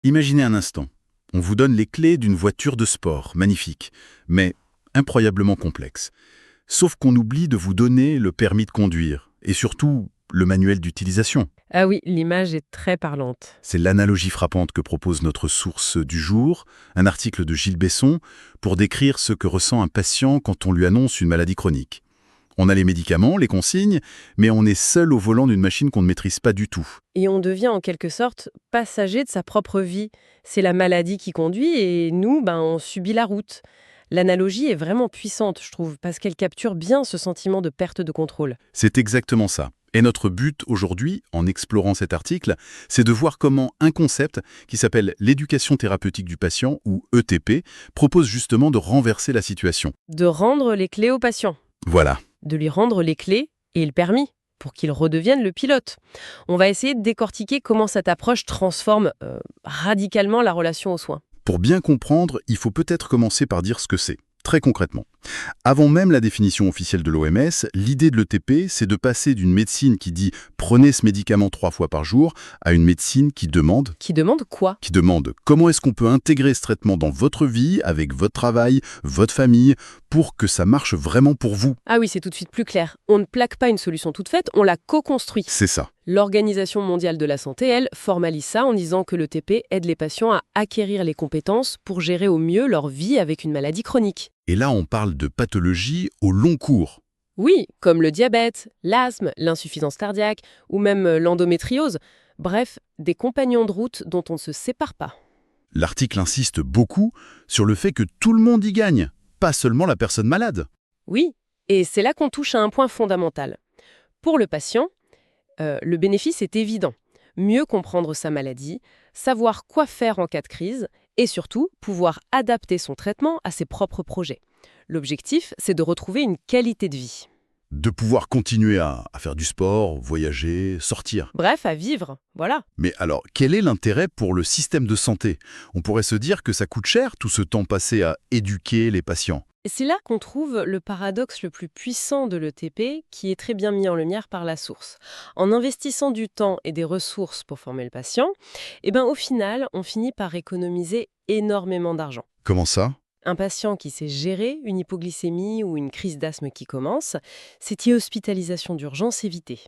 Imaginez un instant. On vous donne les clés d'une voiture de sport, magnifique, mais incroyablement complexe. Sauf qu'on oublie de vous donner le permis de conduire, et surtout le manuel d'utilisation. Ah oui, l'image est très parlante. C'est l'analogie frappante que propose notre source du jour, un article de Gilles Besson, pour décrire ce que ressent un patient quand on lui annonce une maladie chronique. On a les médicaments, les consignes, mais on est seul au volant d'une machine qu'on ne maîtrise pas du tout. Et on devient en quelque sorte passager de sa propre vie. C'est la maladie qui conduit et nous, on subit la route. L'analogie est vraiment puissante, je trouve, parce qu'elle capture bien ce sentiment de perte de contrôle. C'est exactement ça. Et notre but aujourd'hui, en explorant cet article, c'est de voir comment un concept qui s'appelle l'éducation thérapeutique du patient, ou ETP, propose justement de renverser la situation. De rendre les clés au patient. Voilà. De lui rendre les clés et le permis pour qu'il redevienne le pilote. On va essayer de décortiquer comment cette approche transforme radicalement la relation aux soins. Pour bien comprendre, il faut peut-être commencer par dire ce que c'est, très concrètement. Avant même la définition officielle de l'OMS, l'idée de l'ETP, c'est de passer d'une médecine qui dit « prenez ce médicament 3 fois par jour » à une médecine qui demande… Qui demande quoi? Qui demande comment est-ce qu'on peut intégrer ce traitement dans votre vie, avec votre travail, votre famille, pour que ça marche vraiment pour vous. Ah oui, c'est tout de suite plus clair. On ne plaque pas une solution toute faite, on la co-construit. C'est ça. L'Organisation mondiale de la santé, elle, formalise ça en disant que l'ETP aide les patients à acquérir les compétences pour gérer au mieux leur vie avec une maladie chronique. Et là, on parle de pathologie au long cours. Oui, comme le diabète, l'asthme, l'insuffisance cardiaque ou même l'endométriose. Bref, des compagnons de route dont on ne se sépare pas. L'article insiste beaucoup sur le fait que tout le monde y gagne, pas seulement la personne malade. Oui, et c'est là qu'on touche à un point fondamental. Pour le patient, le bénéfice est évident. Mieux comprendre sa maladie, savoir quoi faire en cas de crise et surtout pouvoir adapter son traitement à ses propres projets. L'objectif, c'est de retrouver une qualité de vie. De pouvoir continuer à faire du sport, voyager, sortir. Bref, à vivre, voilà. Mais alors, quel est l'intérêt pour le système de santé? On pourrait se dire que ça coûte cher, tout ce temps passé à éduquer les patients. Et c'est là qu'on trouve le paradoxe le plus puissant de l'ETP, qui est très bien mis en lumière par la source. En investissant du temps et des ressources pour former le patient, au final, on finit par économiser énormément d'argent. Comment ça? Un patient qui sait gérer une hypoglycémie ou une crise d'asthme qui commence, c'est y hospitalisation d'urgence évitée.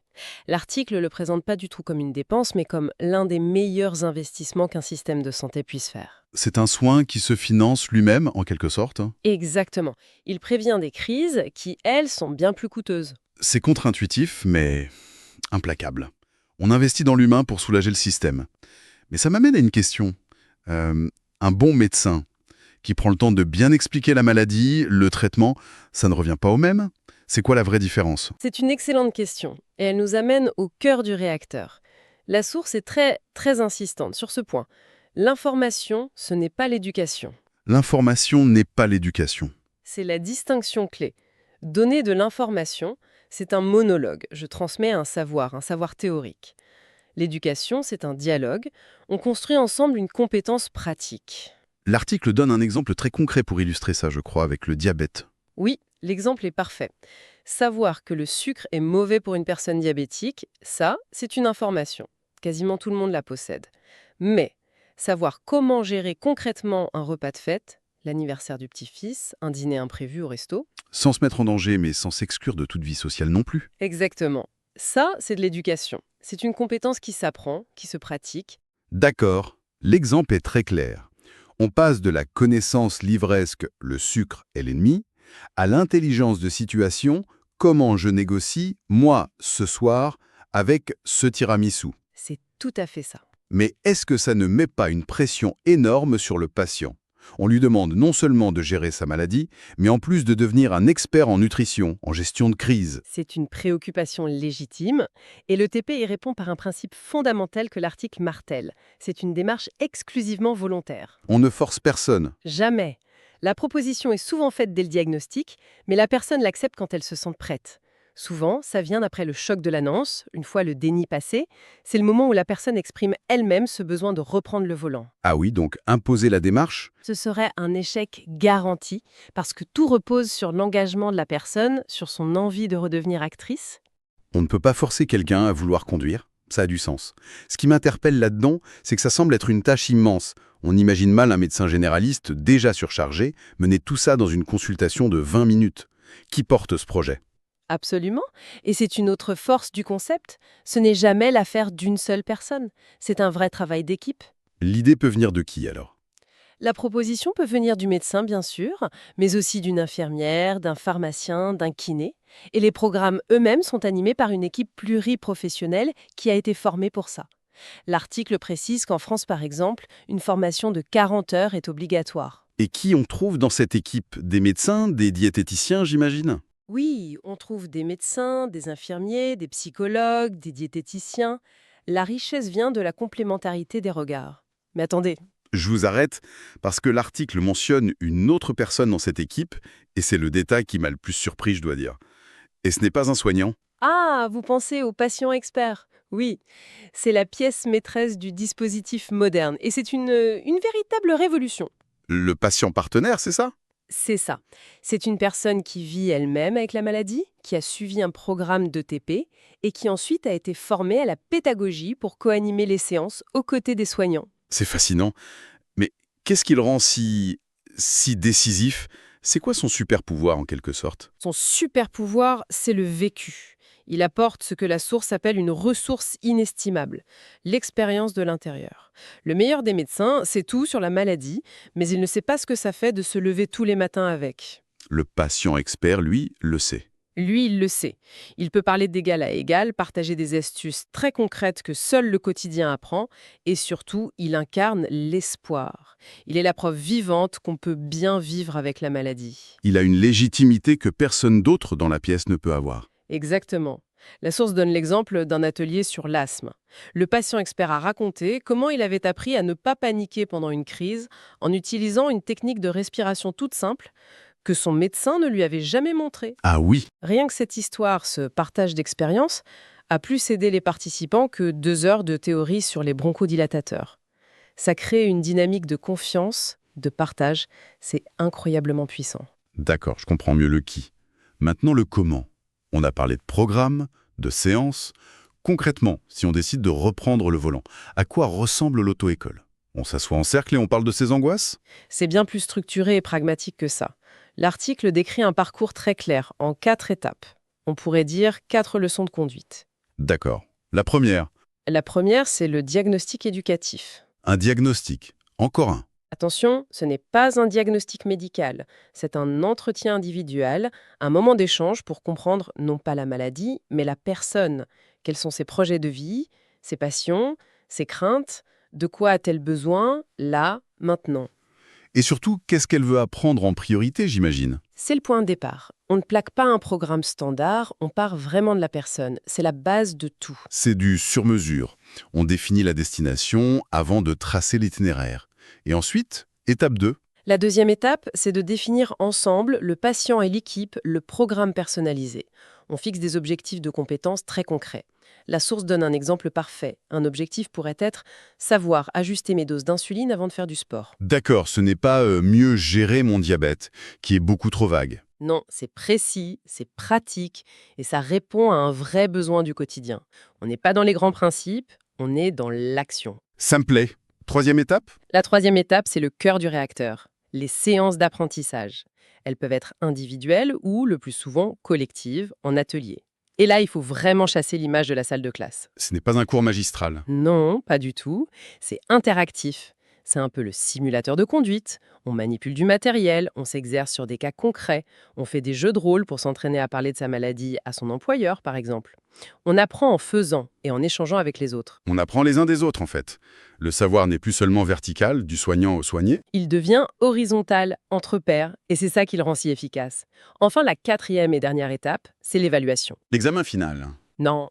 L'article ne le présente pas du tout comme une dépense, mais comme l'un des meilleurs investissements qu'un système de santé puisse faire. C'est un soin qui se finance lui-même, en quelque sorte. Exactement. Il prévient des crises qui, elles, sont bien plus coûteuses. C'est contre-intuitif, mais implacable. On investit dans l'humain pour soulager le système. Mais ça m'amène à une question. Un bon médecin qui prend le temps de bien expliquer la maladie, le traitement, ça ne revient pas au même? C'est quoi la vraie différence? C'est une excellente question, et elle nous amène au cœur du réacteur. La source est très, très insistante sur ce point. L'information, ce n'est pas l'éducation. L'information n'est pas l'éducation. C'est la distinction clé. Donner de l'information, c'est un monologue. Je transmets un savoir théorique. L'éducation, c'est un dialogue. On construit ensemble une compétence pratique. L'article donne un exemple très concret pour illustrer ça, je crois, avec le diabète. Oui, l'exemple est parfait. Savoir que le sucre est mauvais pour une personne diabétique, ça, c'est une information. Quasiment tout le monde la possède. Mais savoir comment gérer concrètement un repas de fête, l'anniversaire du petit-fils, un dîner imprévu au resto. Sans se mettre en danger, mais sans s'exclure de toute vie sociale non plus. Exactement. Ça, c'est de l'éducation. C'est une compétence qui s'apprend, qui se pratique. D'accord, l'exemple est très clair. On passe de la connaissance livresque « le sucre est l'ennemi » à l'intelligence de situation « comment je négocie, moi, ce soir, avec ce tiramisu ». C'est tout à fait ça. Mais est-ce que ça ne met pas une pression énorme sur le patient? On lui demande non seulement de gérer sa maladie, mais en plus de devenir un expert en nutrition, en gestion de crise. C'est une préoccupation légitime, et le TP y répond par un principe fondamental que l'article martèle. C'est une démarche exclusivement volontaire. On ne force personne. Jamais. La proposition est souvent faite dès le diagnostic, mais la personne l'accepte quand elle se sent prête. Souvent, ça vient après le choc de l'annonce, une fois le déni passé. C'est le moment où la personne exprime elle-même ce besoin de reprendre le volant. Ah oui, donc imposer la démarche? Ce serait un échec garanti, parce que tout repose sur l'engagement de la personne, sur son envie de redevenir actrice. On ne peut pas forcer quelqu'un à vouloir conduire. ça a du sens. Ce qui m'interpelle là-dedans, c'est que ça semble être une tâche immense. On imagine mal un médecin généraliste déjà surchargé mener tout ça dans une consultation de 20 minutes. Qui porte ce projet? Absolument. Et c'est une autre force du concept. Ce n'est jamais l'affaire d'une seule personne. C'est un vrai travail d'équipe. L'idée peut venir de qui alors? La proposition peut venir du médecin, bien sûr, mais aussi d'une infirmière, d'un pharmacien, d'un kiné. Et les programmes eux-mêmes sont animés par une équipe pluriprofessionnelle qui a été formée pour ça. L'article précise qu'en France, par exemple, une formation de 40 heures est obligatoire. Et qui on trouve dans cette équipe? Des médecins, des diététiciens, j'imagine? Oui, on trouve des médecins, des infirmiers, des psychologues, des diététiciens. La richesse vient de la complémentarité des regards. Mais attendez, Je vous arrête parce que l'article mentionne une autre personne dans cette équipe et c'est le détail qui m'a le plus surpris, je dois dire. Et ce n'est pas un soignant. ah, vous pensez aux patients experts? Oui, c'est la pièce maîtresse du dispositif moderne et c'est une véritable révolution. Le patient partenaire, c'est ça? C'est ça. C'est une personne qui vit elle-même avec la maladie, qui a suivi un programme d'ETP et qui ensuite a été formée à la pédagogie pour co-animer les séances aux côtés des soignants. C'est fascinant. Mais qu'est-ce qui le rend si décisif? C'est quoi son super pouvoir en quelque sorte? Son super pouvoir, c'est le vécu. Il apporte ce que la source appelle une ressource inestimable, l'expérience de l'intérieur. Le meilleur des médecins sait tout sur la maladie, mais il ne sait pas ce que ça fait de se lever tous les matins avec. Le patient expert, lui, le sait. Lui, il le sait. Il peut parler d'égal à égal, partager des astuces très concrètes que seul le quotidien apprend, et surtout, il incarne l'espoir. Il est la preuve vivante qu'on peut bien vivre avec la maladie. Il a une légitimité que personne d'autre dans la pièce ne peut avoir. Exactement. La source donne l'exemple d'un atelier sur l'asthme. Le patient expert a raconté comment il avait appris à ne pas paniquer pendant une crise en utilisant une technique de respiration toute simple que son médecin ne lui avait jamais montrée. Ah oui, Rien que cette histoire, ce partage d'expérience, a plus aidé les participants que 2 heures de théorie sur les bronchodilatateurs. Ça crée une dynamique de confiance, de partage. C'est incroyablement puissant. d'accord, je comprends mieux le qui. Maintenant le comment. On a parlé de programme, de séance. Concrètement, si on décide de reprendre le volant, à quoi ressemble l'auto-école? On s'assoit en cercle et on parle de ses angoisses? C'est bien plus structuré et pragmatique que ça. L'article décrit un parcours très clair, en 4 étapes. On pourrait dire 4 leçons de conduite. D'accord. La première, La première, c'est le diagnostic éducatif. un diagnostic. Encore un. Attention, ce n'est pas un diagnostic médical, c'est un entretien individuel, un moment d'échange pour comprendre non pas la maladie, mais la personne. Quels sont ses projets de vie, ses passions, ses craintes, de quoi a-t-elle besoin, là, maintenant. Et surtout, qu'est-ce qu'elle veut apprendre en priorité, j'imagine? C'est le point de départ. On ne plaque pas un programme standard, on part vraiment de la personne. C'est la base de tout. C'est du sur-mesure. On définit la destination avant de tracer l'itinéraire. Et ensuite, étape 2. La deuxième étape, c'est de définir ensemble, le patient et l'équipe, le programme personnalisé. On fixe des objectifs de compétences très concrets. La source donne un exemple parfait. Un objectif pourrait être savoir ajuster mes doses d'insuline avant de faire du sport. D'accord, ce n'est pas mieux gérer mon diabète, qui est beaucoup trop vague. Non, c'est précis, c'est pratique et ça répond à un vrai besoin du quotidien. On n'est pas dans les grands principes, on est dans l'action. Ça me plaît. Troisième étape? La troisième étape, c'est le cœur du réacteur, les séances d'apprentissage. Elles peuvent être individuelles ou, le plus souvent, collectives, en atelier. Et là, il faut vraiment chasser l'image de la salle de classe. Ce n'est pas un cours magistral. Non, pas du tout. C'est interactif. C'est un peu le simulateur de conduite. On manipule du matériel, on s'exerce sur des cas concrets, on fait des jeux de rôle pour s'entraîner à parler de sa maladie à son employeur, par exemple. On apprend en faisant et en échangeant avec les autres. On apprend les uns des autres, en fait. Le savoir n'est plus seulement vertical, du soignant au soigné. Il devient horizontal, entre pairs, et c'est ça qui le rend si efficace. Enfin, la quatrième et dernière étape, c'est l'évaluation. L'examen final. Non,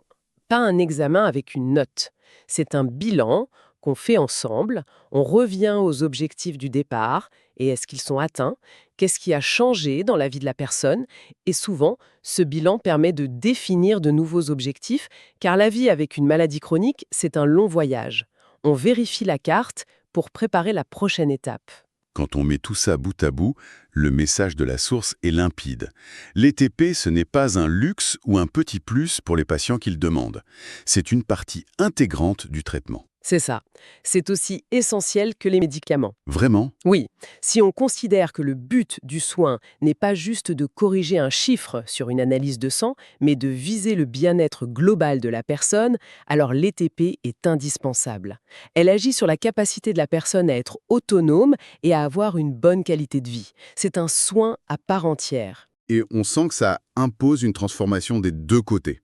pas un examen avec une note. C'est un bilan qu'on fait ensemble, on revient aux objectifs du départ, et est-ce qu'ils sont atteints? Qu'est-ce qui a changé dans la vie de la personne? Et souvent, ce bilan permet de définir de nouveaux objectifs, car la vie avec une maladie chronique, c'est un long voyage. On vérifie la carte pour préparer la prochaine étape. Quand on met tout ça bout à bout, le message de la source est limpide. L'ETP, ce n'est pas un luxe ou un petit plus pour les patients qui le demandent. C'est une partie intégrante du traitement. C'est ça. C'est aussi essentiel que les médicaments. Vraiment? Oui, si on considère que le but du soin n'est pas juste de corriger un chiffre sur une analyse de sang, mais de viser le bien-être global de la personne, alors l'ETP est indispensable. Elle agit sur la capacité de la personne à être autonome et à avoir une bonne qualité de vie. C'est un soin à part entière. Et on sent que ça impose une transformation des deux côtés.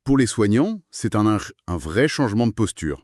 Pour les soignants, c'est un vrai changement de posture.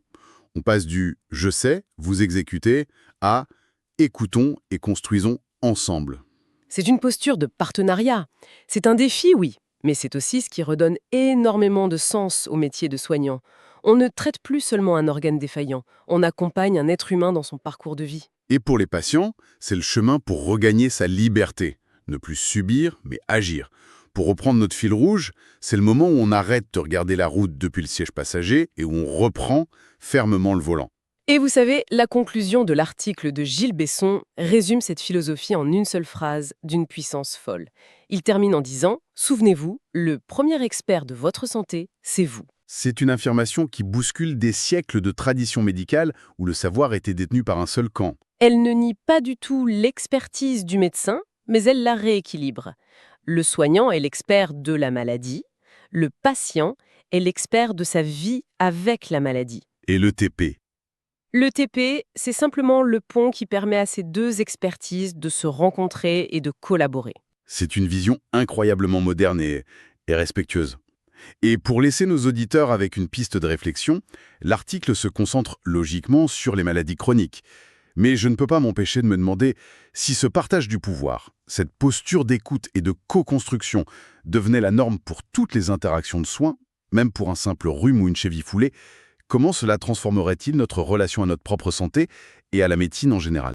On passe du « je sais, vous exécutez » à « écoutons et construisons ensemble ». C'est une posture de partenariat. C'est un défi, oui, mais c'est aussi ce qui redonne énormément de sens au métier de soignant. On ne traite plus seulement un organe défaillant, on accompagne un être humain dans son parcours de vie. Et pour les patients, c'est le chemin pour regagner sa liberté. Ne plus subir, mais agir. Pour reprendre notre fil rouge, c'est le moment où on arrête de regarder la route depuis le siège passager et où on reprend fermement le volant. Et vous savez, la conclusion de l'article de Gilles Besson résume cette philosophie en une seule phrase d'une puissance folle. Il termine en disant « Souvenez-vous, le premier expert de votre santé, c'est vous ». C'est une affirmation qui bouscule des siècles de tradition médicale où le savoir était détenu par un seul camp. Elle ne nie pas du tout l'expertise du médecin, mais elle la rééquilibre. Le soignant est l'expert de la maladie, le patient est l'expert de sa vie avec la maladie. Et l'ETP? L'ETP, c'est simplement le pont qui permet à ces deux expertises de se rencontrer et de collaborer. C'est une vision incroyablement moderne et respectueuse. Et pour laisser nos auditeurs avec une piste de réflexion, l'article se concentre logiquement sur les maladies chroniques. Mais je ne peux pas m'empêcher de me demander si ce partage du pouvoir, cette posture d'écoute et de co-construction devenait la norme pour toutes les interactions de soins, même pour un simple rhume ou une cheville foulée, comment cela transformerait-il notre relation à notre propre santé et à la médecine en général ?